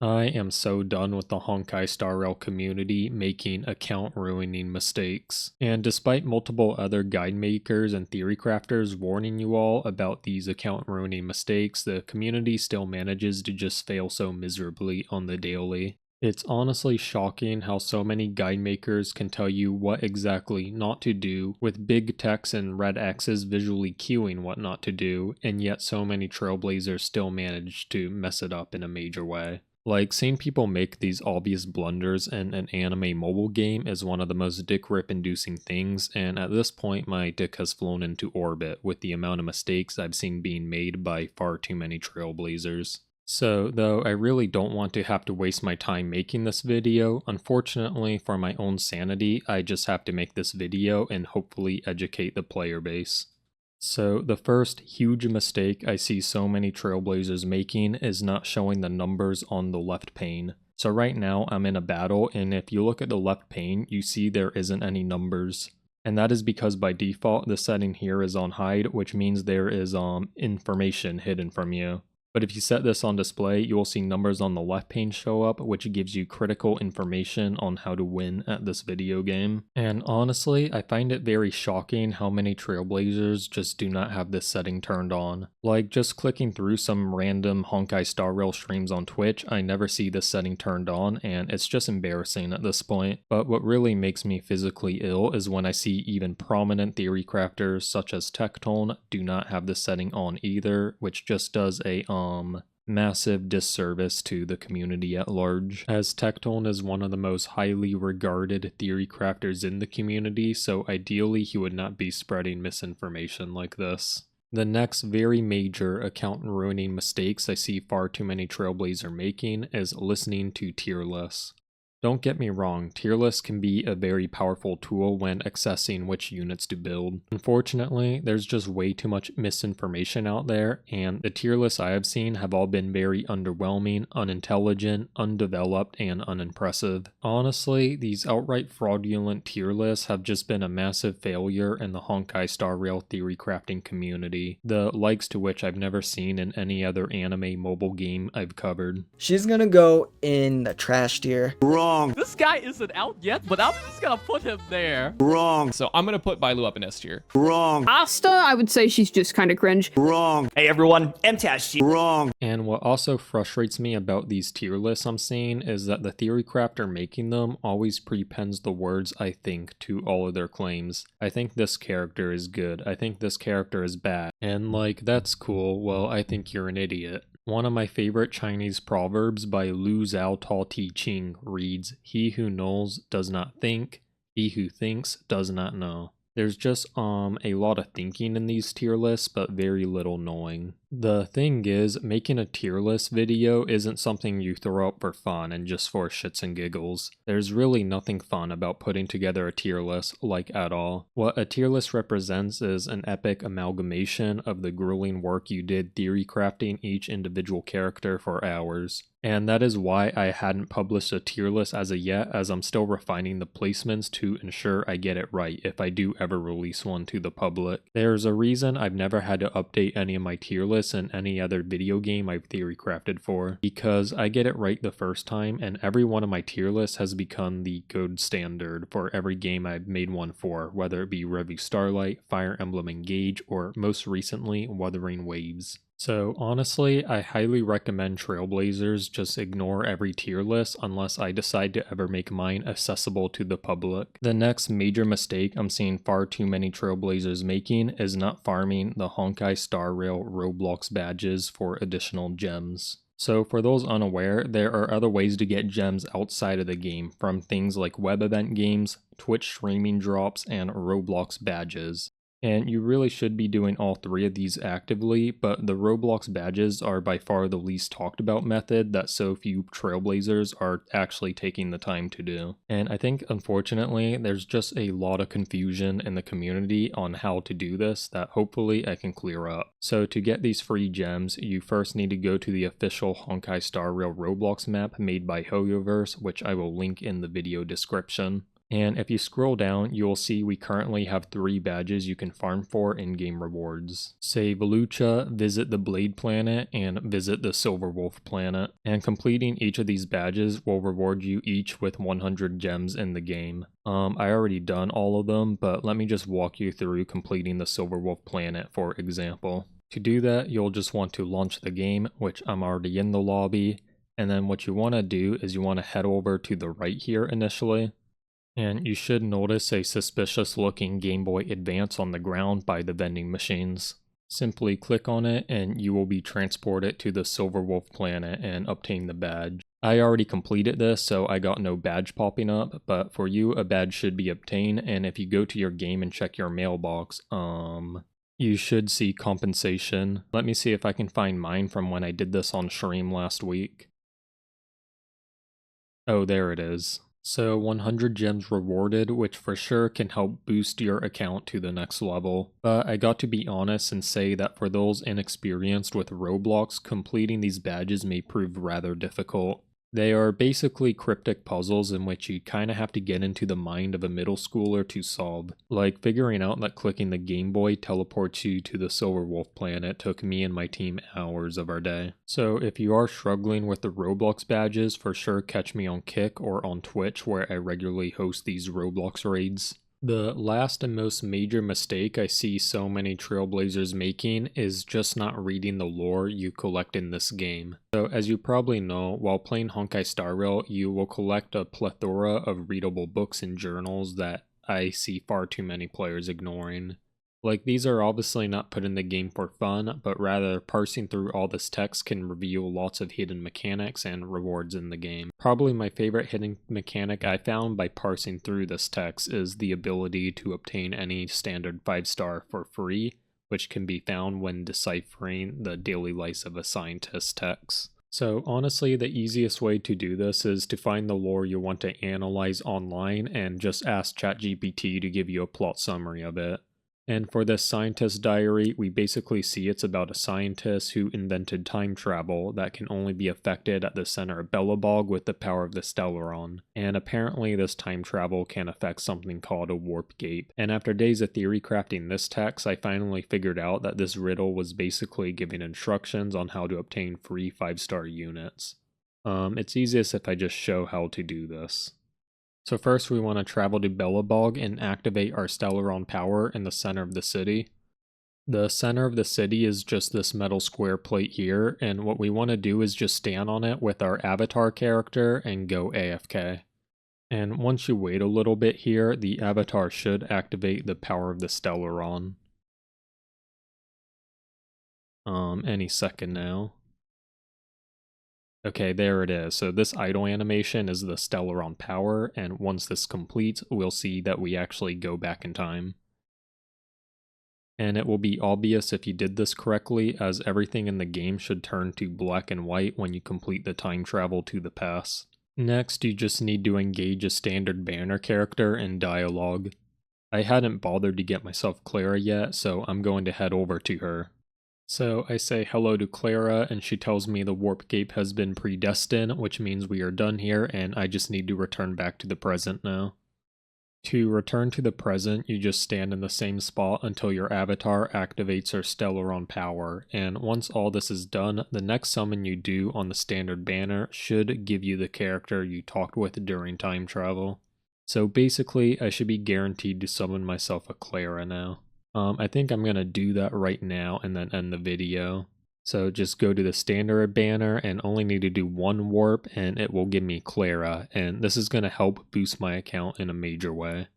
I am so done with the Honkai Star Rail community making account ruining mistakes. And despite multiple other guide makers and theory crafters warning you all about these account ruining mistakes, the community still manages to just fail so miserably on the daily. It's honestly shocking how so many guide makers can tell you what exactly not to do, with big text and red X's visually cueing what not to do, and yet so many trailblazers still manage to mess it up in a major way. Like, seeing people make these obvious blunders in an anime mobile game is one of the most dick rip inducing things, and at this point my dick has flown into orbit with the amount of mistakes I've seen being made by far too many trailblazers. So, though I really don't want to have to waste my time making this video, unfortunately for my own sanity, I just have to make this video and hopefully educate the player base. So the first huge mistake I see so many trailblazers making is not showing the numbers on the left pane. So right now I'm in a battle, and if you look at the left pane, you see there isn't any numbers. And that is because by default the setting here is on hide, which means there is information hidden from you. But if you set this on display, you will see numbers on the left pane show up, which gives you critical information on how to win at this video game. And honestly, I find it very shocking how many trailblazers just do not have this setting turned on. Like, just clicking through some random Honkai Star Rail streams on Twitch, I never see this setting turned on, and it's just embarrassing at this point. But what really makes me physically ill is when I see even prominent theory crafters such as Tectone do not have this setting on either, which just does a massive disservice to the community at large, as Tectone is one of the most highly regarded theory crafters in the community, so ideally he would not be spreading misinformation like this. The next very major account ruining mistakes I see far too many trailblazers making is listening to Tearless. Don't get me wrong, Tearless can be a very powerful tool when accessing which units to build. Unfortunately, there's just way too much misinformation out there, and the tier lists I have seen have all been very underwhelming, unintelligent, undeveloped, and unimpressive. Honestly, these outright fraudulent tier lists have just been a massive failure in the Honkai Star Rail theory crafting community, the likes to which I've never seen in any other anime mobile game I've covered. She's gonna go in the trash tier. Wrong. This guy isn't out yet, but I'm just gonna put him there. Wrong. So I'm gonna put Bailu up in S tier. Wrong. Asta, I would say she's just kind of cringe. Wrong. Hey everyone, MTash. Wrong. And what also frustrates me about these tier lists I'm seeing is that the theory crafter making them always prepends the words "I think" to all of their claims. I think this character is good. I think this character is bad. And like, that's cool. Well, I think you're an idiot. One of my favorite Chinese proverbs by Lu Zhao Tao Ti Ching reads, "He who knows does not think, he who thinks does not know." There's just a lot of thinking in these tier lists, but very little knowing. The thing is, making a tier list video isn't something you throw up for fun and just for shits and giggles. There's really nothing fun about putting together a tier list, like at all. What a tier list represents is an epic amalgamation of the grueling work you did theory crafting each individual character for hours. And that is why I hadn't published a tier list as of yet, as I'm still refining the placements to ensure I get it right if I do ever release one to the public. There's a reason I've never had to update any of my tier lists in any other video game I've theory crafted for, because I get it right the first time, and every one of my tier lists has become the gold standard for every game I've made one for, whether it be Revue Starlight, Fire Emblem Engage, or most recently Wuthering Waves. So honestly, I highly recommend Trailblazers just ignore every tier list unless I decide to ever make mine accessible to the public. The next major mistake I'm seeing far too many Trailblazers making is not farming the Honkai Star Rail Roblox badges for additional gems. So for those unaware, there are other ways to get gems outside of the game, from things like web event games, Twitch streaming drops, and Roblox badges. And you really should be doing all three of these actively, but the Roblox badges are by far the least talked about method that so few Trailblazers are actually taking the time to do. And I think unfortunately there's just a lot of confusion in the community on how to do this that hopefully I can clear up. So to get these free gems, you first need to go to the official Honkai Star Rail Roblox map made by HoYoverse, which I will link in the video description. And if you scroll down, you'll see we currently have 3 badges you can farm for in-game rewards. Save Lucha, visit the Blade Planet, and visit the Silver Wolf Planet. And completing each of these badges will reward you each with 100 gems in the game. I already done all of them, but let me just walk you through completing the Silver Wolf Planet for example. To do that, you'll just want to launch the game, which I'm already in the lobby, and then what you want to do is you want to head over to the right here initially. And you should notice a suspicious looking Game Boy Advance on the ground by the vending machines. Simply click on it and you will be transported to the Silver Wolf Planet and obtain the badge. I already completed this, so I got no badge popping up, but for you a badge should be obtained, and if you go to your game and check your mailbox, you should see compensation. Let me see if I can find mine from when I did this on stream last week. Oh, there it is. So 100 gems rewarded, which for sure can help boost your account to the next level. But I got to be honest and say that for those inexperienced with Roblox, completing these badges may prove rather difficult. They are basically cryptic puzzles in which you kinda have to get into the mind of a middle schooler to solve. Like figuring out that clicking the Game Boy teleports you to the Silver Wolf Planet took me and my team hours of our day. So if you are struggling with the Roblox badges, for sure catch me on Kick or on Twitch where I regularly host these Roblox raids. The last and most major mistake I see so many trailblazers making is just not reading the lore you collect in this game. So as you probably know, while playing Honkai Star Rail, you will collect a plethora of readable books and journals that I see far too many players ignoring. Like, these are obviously not put in the game for fun, but rather parsing through all this text can reveal lots of hidden mechanics and rewards in the game. Probably my favorite hidden mechanic I found by parsing through this text is the ability to obtain any standard 5-star for free, which can be found when deciphering the daily life of a scientist text. So honestly, the easiest way to do this is to find the lore you want to analyze online and just ask ChatGPT to give you a plot summary of it. And for this scientist diary, we basically see it's about a scientist who invented time travel that can only be affected at the center of Belobog with the power of the Stellaron. And apparently this time travel can affect something called a warp gate. And after days of theory crafting this text, I finally figured out that this riddle was basically giving instructions on how to obtain free 5-star units. It's easiest if I just show how to do this. So first we want to travel to Belobog and activate our Stellaron power in the center of the city. The center of the city is just this metal square plate here, and what we want to do is just stand on it with our avatar character and go AFK. And once you wait a little bit here, the avatar should activate the power of the Stellaron. Any second now. Okay, there it is. So this idle animation is the Stellaron power, and once this completes, we'll see that we actually go back in time. And it will be obvious if you did this correctly, as everything in the game should turn to black and white when you complete the time travel to the past. Next, you just need to engage a standard banner character in dialogue. I hadn't bothered to get myself Clara yet, so I'm going to head over to her. So I say hello to Clara, and she tells me the warp gate has been predestined, which means we are done here and I just need to return back to the present now. To return to the present, you just stand in the same spot until your avatar activates her Stellaron power, and once all this is done, the next summon you do on the standard banner should give you the character you talked with during time travel. So basically, I should be guaranteed to summon myself a Clara now. I think I'm gonna do that right now and then end the video. So just go to the standard banner and only need to do one warp and it will give me Clara, and this is gonna help boost my account in a major way.